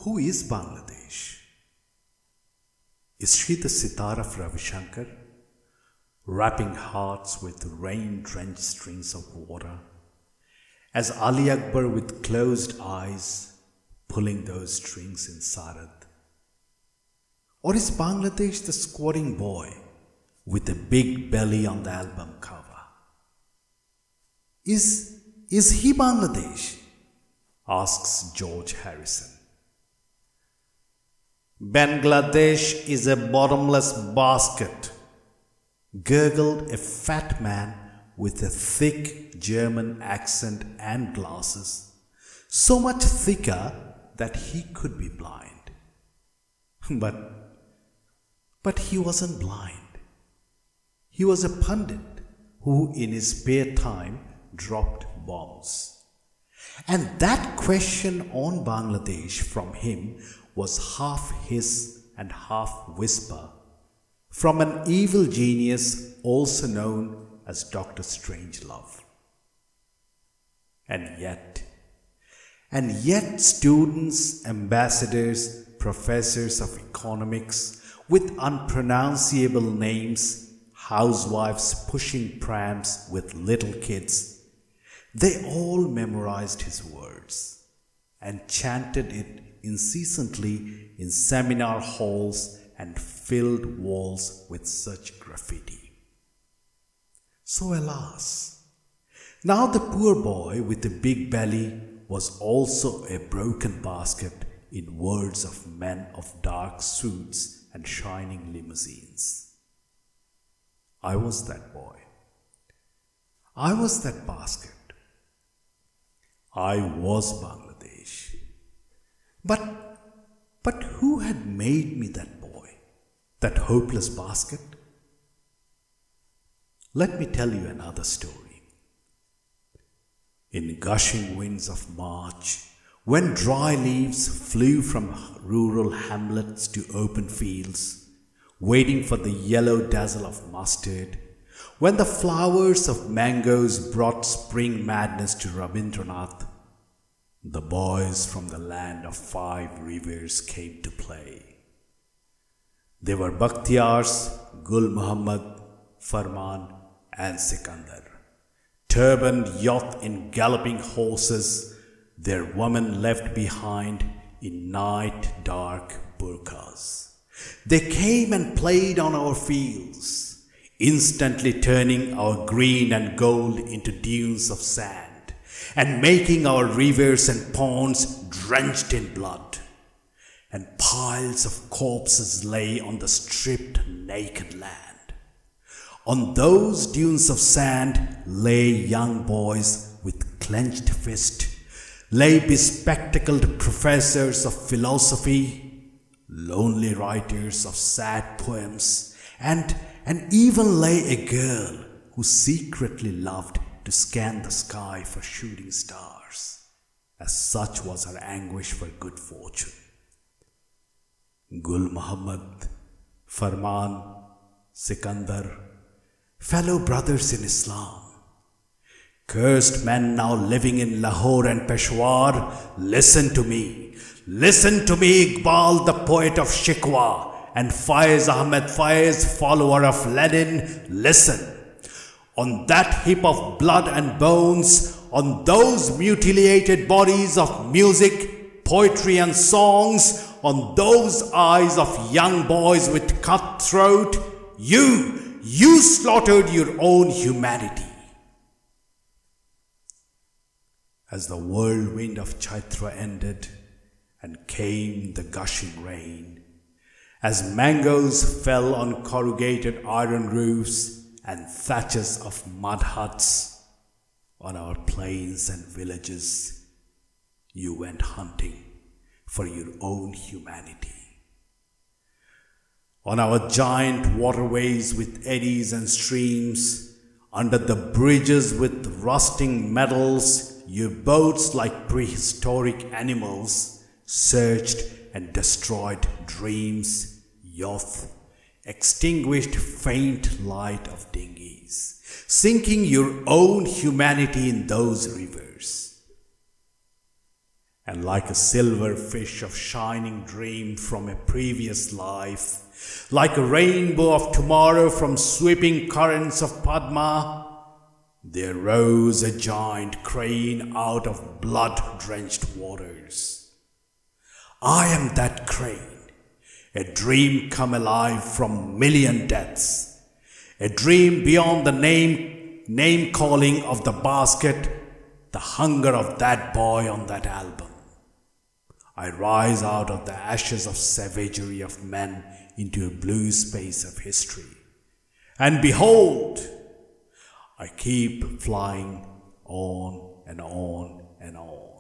Who is Bangladesh? Is she the sitar of Ravishankar, wrapping hearts with rain-drenched strings of water, as Ali Akbar with closed eyes pulling those strings in Sarod? Or is Bangladesh the squatting boy with a big belly on the album cover? Is he Bangladesh? Asks George Harrison. BenGLADESH is a bottomless basket, gurgled a fat man with a thick German accent and glasses, so much thicker that he could be blind. But he wasn't blind. He was a pundit who in his spare time dropped bombs. And that question on Bangladesh from him was half hiss and half whisper from an evil genius also known as Dr Strangelove. And yet students, ambassadors, professors of economics with unpronounceable names, housewives pushing prams with little kids, they all memorized his words and chanted it incessantly in seminar halls and filled walls with such graffiti. So alas, now the poor boy with the big belly was also a broken basket in words of men of dark suits and shining limousines. I was that boy. I was that basket. I was Bangladesh. But who had made me that boy, that hopeless basket? Let me tell you another story. In gushing winds of March, when dry leaves flew from rural hamlets to open fields, waiting for the yellow dazzle of mustard, when the flowers of mangoes brought spring madness to Rabindranath, the boys from the land of 5 rivers came to play. They were Bakhtiyars, Gul Muhammad, Farman and Sikandar, turbaned youth in galloping horses, their women left behind in night dark burqas. They came and played on our fields, instantly turning our green and gold into dunes of sand, and making our rivers and ponds drenched in blood. And piles of corpses lay on the stripped, naked land. On those dunes of sand lay young boys with clenched fist, lay bespectacled professors of philosophy, lonely writers of sad poems, and even lay a girl who secretly loved to scan the sky for shooting stars, as such was her anguish for good fortune. Gul Muhammad, Farman, Sikandar, fellow brothers in Islam, cursed men now living in Lahore and Peshawar, listen to me, Iqbal, the poet of Shikwa, and Faiz Ahmed Faiz, follower of Lenin, listen. On that heap of blood and bones, on those mutilated bodies of music, poetry and songs, on those eyes of young boys with cut throat, you slaughtered your own humanity. As the whirlwind of Chaitra ended and came the gushing rain, as mangoes fell on corrugated iron roofs and thatches of mud huts on our plains and villages, you went hunting for your own humanity. On our giant waterways with eddies and streams, under the bridges with rusting metals, your boats like prehistoric animals searched and destroyed dreams, youth, extinguished faint light of dinghies, sinking your own humanity in those rivers. And like a silver fish of shining dream from a previous life, like a rainbow of tomorrow from sweeping currents of Padma, there rose a giant crane out of blood-drenched waters. I am that crane, a dream come alive from million deaths, a dream beyond the name-calling of the basket, the hunger of that boy on that album. I rise out of the ashes of savagery of men into a blue space of history. And behold, I keep flying on and on and on.